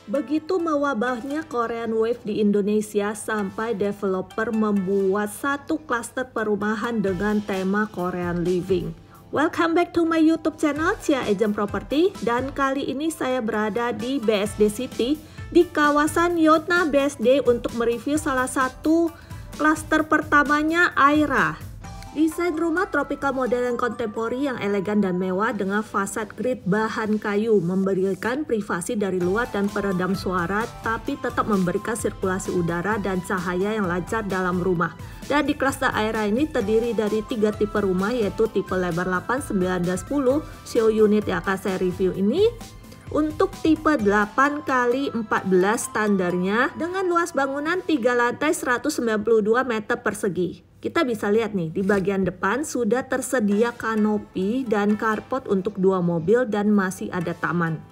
Begitu mewabahnya Korean Wave di Indonesia sampai developer membuat satu klaster perumahan dengan tema Korean Living. Welcome back to my YouTube channel Cia Agent Property, dan kali ini saya berada di BSD City di kawasan Yotna BSD untuk mereview salah satu klaster pertamanya Aira. Desain rumah tropical modern kontemporer yang elegan dan mewah dengan fasad grid bahan kayu, memberikan privasi dari luar dan peredam suara, tapi tetap memberikan sirkulasi udara dan cahaya yang lancar dalam rumah. Dan di klaster Aira ini terdiri dari 3 tipe rumah, yaitu tipe lebar 8, 9, dan 10. Show unit yang akan saya review ini untuk tipe 8x14 standarnya dengan luas bangunan 3 lantai 192 meter persegi. Kita bisa lihat nih, di bagian depan sudah tersedia kanopi dan carport untuk 2 mobil dan masih ada taman.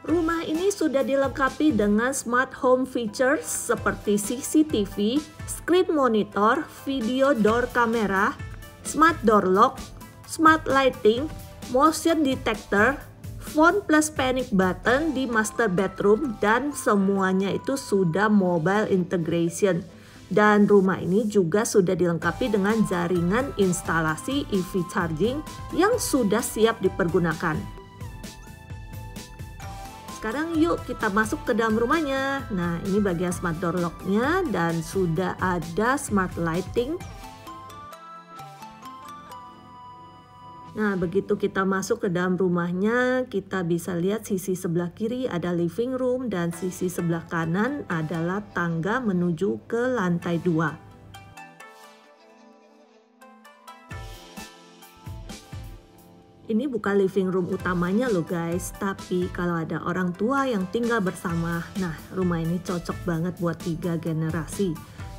Rumah ini sudah dilengkapi dengan smart home features seperti CCTV, screen monitor, video door camera, smart door lock, smart lighting, motion detector, phone plus panic button di master bedroom, dan semuanya itu sudah mobile integration. Dan rumah ini juga sudah dilengkapi dengan jaringan instalasi EV charging yang sudah siap dipergunakan. Sekarang yuk kita masuk ke dalam rumahnya. Nah, ini bagian smart door lock-nya dan sudah ada smart lighting. Nah, begitu kita masuk ke dalam rumahnya, kita bisa lihat sisi sebelah kiri ada living room dan sisi sebelah kanan adalah tangga menuju ke lantai 2. Ini bukan living room utamanya loh guys, tapi kalau ada orang tua yang tinggal bersama, nah rumah ini cocok banget buat 3 generasi.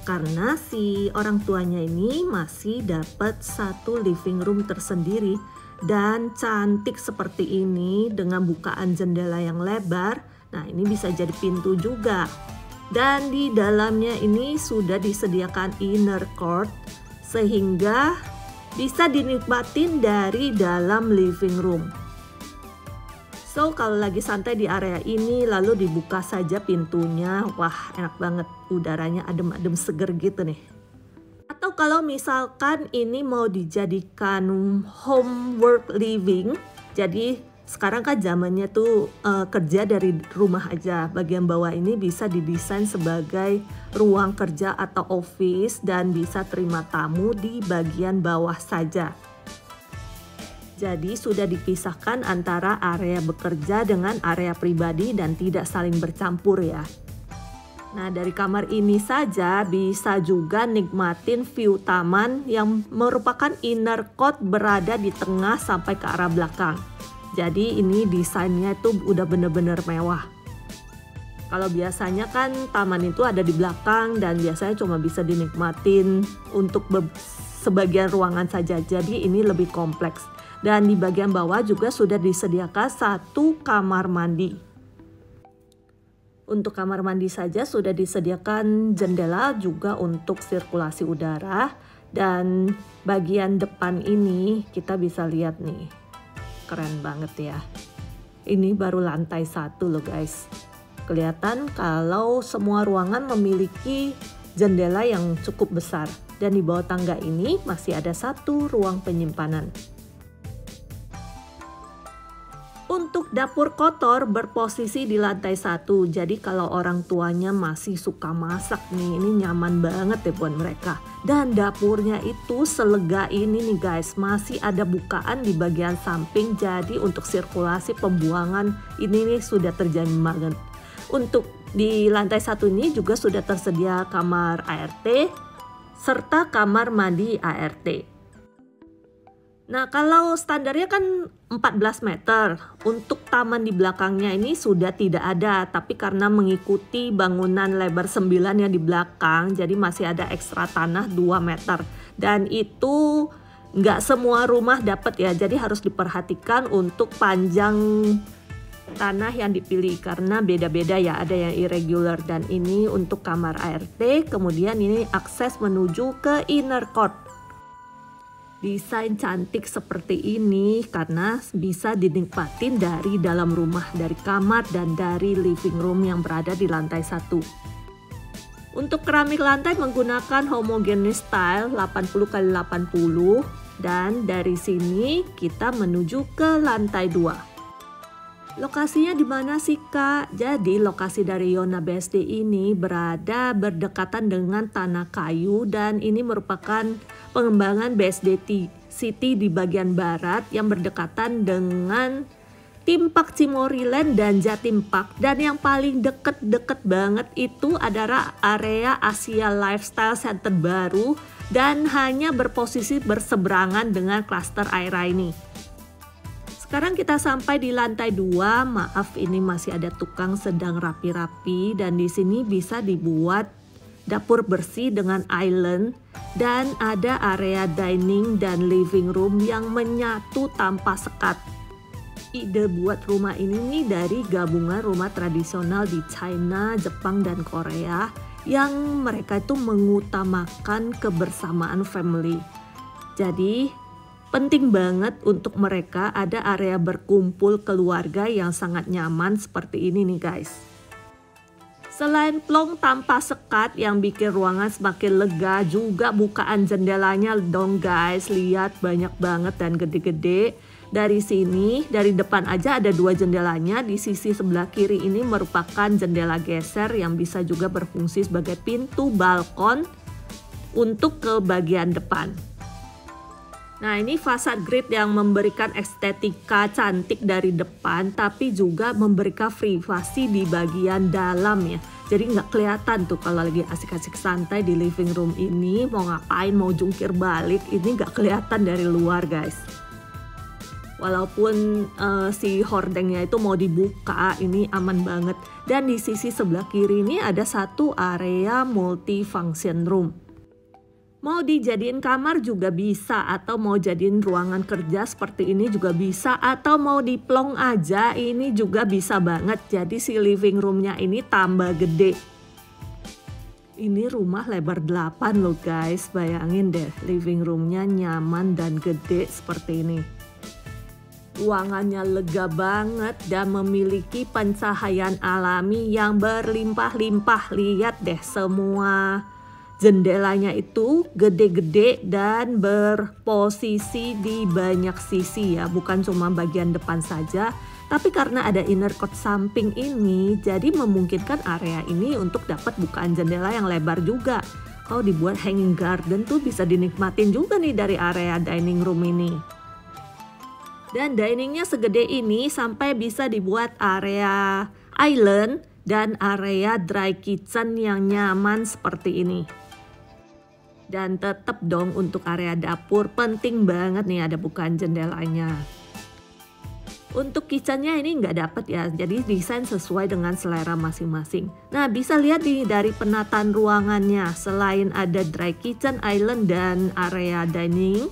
Karena si orang tuanya ini masih dapat satu living room tersendiri dan cantik seperti ini dengan bukaan jendela yang lebar. Nah, ini bisa jadi pintu juga. Dan di dalamnya ini sudah disediakan inner court sehingga bisa dinikmatin dari dalam living room. So, kalau lagi santai di area ini lalu dibuka saja pintunya, wah enak banget, udaranya adem-adem seger gitu nih. Atau kalau misalkan ini mau dijadikan home work living, jadi sekarang kan zamannya tuh kerja dari rumah aja. Bagian bawah ini bisa didesain sebagai ruang kerja atau office dan bisa terima tamu di bagian bawah saja. Jadi sudah dipisahkan antara area bekerja dengan area pribadi dan tidak saling bercampur ya. Nah, dari kamar ini saja bisa juga nikmatin view taman yang merupakan inner court berada di tengah sampai ke arah belakang. Jadi ini desainnya itu udah bener-bener mewah. Kalau biasanya kan taman itu ada di belakang dan biasanya cuma bisa dinikmatin untuk sebagian ruangan saja. Jadi ini lebih kompleks. Dan di bagian bawah juga sudah disediakan satu kamar mandi. Untuk kamar mandi saja sudah disediakan jendela juga untuk sirkulasi udara. Dan bagian depan ini kita bisa lihat nih, keren banget ya. Ini baru lantai 1 loh guys. Kelihatan kalau semua ruangan memiliki jendela yang cukup besar. Dan di bawah tangga ini masih ada satu ruang penyimpanan. Untuk dapur kotor berposisi di lantai 1, jadi kalau orang tuanya masih suka masak nih, ini nyaman banget ya buat mereka. Dan dapurnya itu selega ini nih guys, masih ada bukaan di bagian samping, jadi untuk sirkulasi pembuangan ini nih sudah terjamin banget. Untuk di lantai 1 ini juga sudah tersedia kamar ART serta kamar mandi ART. Nah, kalau standarnya kan 14 meter, untuk taman di belakangnya ini sudah tidak ada, tapi karena mengikuti bangunan lebar 9 yang di belakang, jadi masih ada ekstra tanah 2 meter. Dan itu nggak semua rumah dapat ya, jadi harus diperhatikan untuk panjang tanah yang dipilih, karena beda-beda ya, ada yang irregular. Dan ini untuk kamar ART, kemudian ini akses menuju ke inner court. desain cantik seperti ini karena bisa dinikmatin dari dalam rumah, dari kamar dan dari living room yang berada di lantai 1. Untuk keramik lantai menggunakan homogeneous style 80x80 dan dari sini kita menuju ke lantai 2. Lokasinya di mana sih Kak? Jadi lokasi dari Yona BSD ini berada berdekatan dengan tanah kayu dan ini merupakan pengembangan BSD City di bagian barat yang berdekatan dengan Theme Park Cimoryland dan Jatim Park. Dan yang paling deket banget itu adalah area Asia Lifestyle Center baru dan hanya berposisi berseberangan dengan klaster Aira ini. Sekarang kita sampai di lantai 2. Maaf, ini masih ada tukang sedang rapi-rapi dan di sini bisa dibuat dapur bersih dengan island dan ada area dining dan living room yang menyatu tanpa sekat. Ide buat rumah ini nih dari gabungan rumah tradisional di China, Jepang dan Korea yang mereka itu mengutamakan kebersamaan family. Jadi penting banget untuk mereka ada area berkumpul keluarga yang sangat nyaman seperti ini nih guys. Selain plong tanpa sekat yang bikin ruangan semakin lega, juga bukaan jendelanya dong guys. Lihat banyak banget dan gede-gede. Dari sini, dari depan aja ada 2 jendelanya. Di sisi sebelah kiri ini merupakan jendela geser yang bisa juga berfungsi sebagai pintu balkon untuk ke bagian depan. Nah, ini fasad grid yang memberikan estetika cantik dari depan tapi juga memberikan privasi di bagian dalam ya. Jadi nggak kelihatan tuh kalau lagi asik-asik santai di living room ini mau ngapain, mau jungkir balik, ini nggak kelihatan dari luar guys. Walaupun si hordengnya itu mau dibuka, ini aman banget. Dan di sisi sebelah kiri ini ada satu area multifunction room. Mau dijadiin kamar juga bisa, atau mau jadiin ruangan kerja seperti ini juga bisa, atau mau diplong aja ini juga bisa banget. Jadi si living roomnya ini tambah gede. Ini rumah lebar 8 loh guys, bayangin deh living roomnya nyaman dan gede seperti ini. Ruangannya lega banget dan memiliki pencahayaan alami yang berlimpah-limpah. Lihat deh semua jendelanya itu gede-gede dan berposisi di banyak sisi ya, bukan cuma bagian depan saja. Tapi karena ada inner court samping ini, jadi memungkinkan area ini untuk dapat bukaan jendela yang lebar juga. Kalau dibuat hanging garden tuh bisa dinikmatin juga nih dari area dining room ini. Dan diningnya segede ini sampai bisa dibuat area island dan area dry kitchen yang nyaman seperti ini. Dan tetap dong untuk area dapur penting banget nih ada bukaan jendelanya. Untuk kitchennya ini nggak dapet ya, jadi desain sesuai dengan selera masing-masing. Nah, bisa lihat nih dari penataan ruangannya, selain ada dry kitchen, island, dan area dining,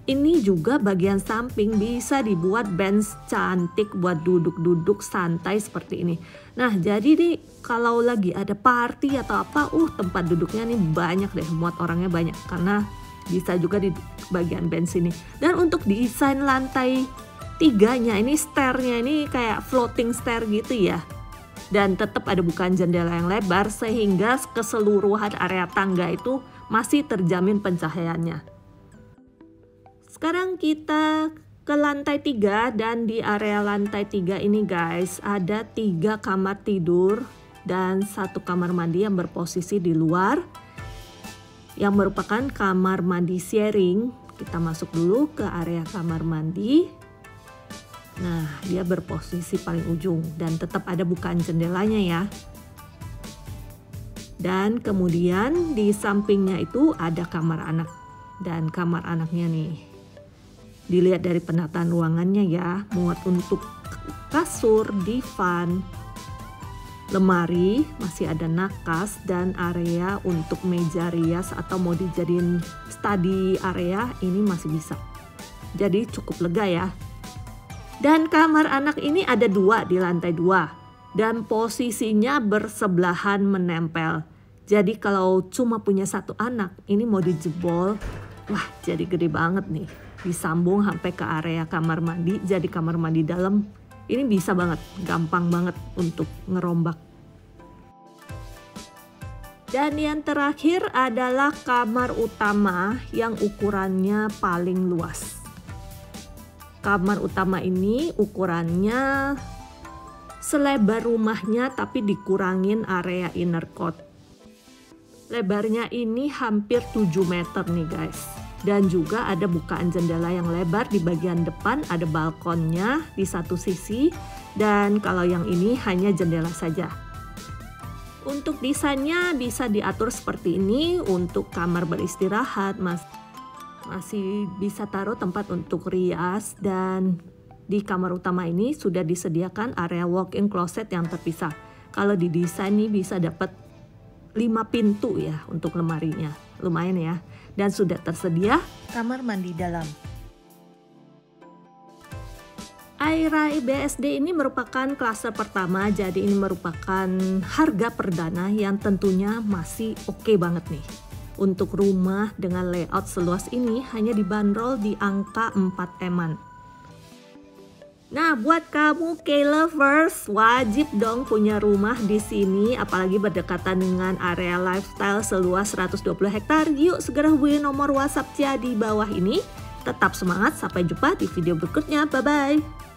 ini juga bagian samping bisa dibuat bench cantik buat duduk-duduk santai seperti ini. Nah, jadi nih kalau lagi ada party atau apa, tempat duduknya nih banyak deh, muat orangnya banyak karena bisa juga di bagian bench ini. Dan untuk desain lantai 3-nya ini stairnya ini kayak floating stair gitu ya. Dan tetap ada bukaan jendela yang lebar sehingga keseluruhan area tangga itu masih terjamin pencahayaannya. Sekarang kita ke lantai 3 dan di area lantai 3 ini guys ada 3 kamar tidur dan 1 kamar mandi yang berposisi di luar yang merupakan kamar mandi sharing. Kita masuk dulu ke area kamar mandi. Nah, dia berposisi paling ujung dan tetap ada bukaan jendelanya ya. Dan kemudian di sampingnya itu ada kamar anak dan kamar anaknya nih. Dilihat dari penataan ruangannya ya, muat untuk kasur, divan, lemari, masih ada nakas dan area untuk meja rias atau mau dijadiin study area ini masih bisa. Jadi cukup lega ya. Dan kamar anak ini ada 2 di lantai 2 dan posisinya bersebelahan menempel. Jadi kalau cuma punya 1 anak, ini mau dijebol Wah, jadi gede banget nih. Disambung sampai ke area kamar mandi, jadi kamar mandi dalam. Ini bisa banget, gampang banget untuk ngerombak. Dan yang terakhir adalah kamar utama yang ukurannya paling luas. Kamar utama ini ukurannya selebar rumahnya tapi dikurangin area inner court. Lebarnya ini hampir 7 meter nih guys. Dan juga ada bukaan jendela yang lebar di bagian depan, ada balkonnya di satu sisi. Dan kalau yang ini hanya jendela saja. Untuk desainnya bisa diatur seperti ini untuk kamar beristirahat, masih bisa taruh tempat untuk rias, dan di kamar utama ini sudah disediakan area walk-in closet yang terpisah. Kalau didesain nih bisa dapat 5 pintu ya untuk lemarinya, lumayan ya. Dan sudah tersedia kamar mandi dalam. Airai BSD ini merupakan klaster pertama, jadi ini merupakan harga perdana yang tentunya masih oke banget nih. Untuk rumah dengan layout seluas ini hanya dibanderol di angka 4 M-an. Nah, buat kamu K-lovers, wajib dong punya rumah di sini, apalagi berdekatan dengan area lifestyle seluas 120 hektar. Yuk segera hubungi nomor WhatsApp di bawah ini. Tetap semangat, sampai jumpa di video berikutnya. Bye-bye.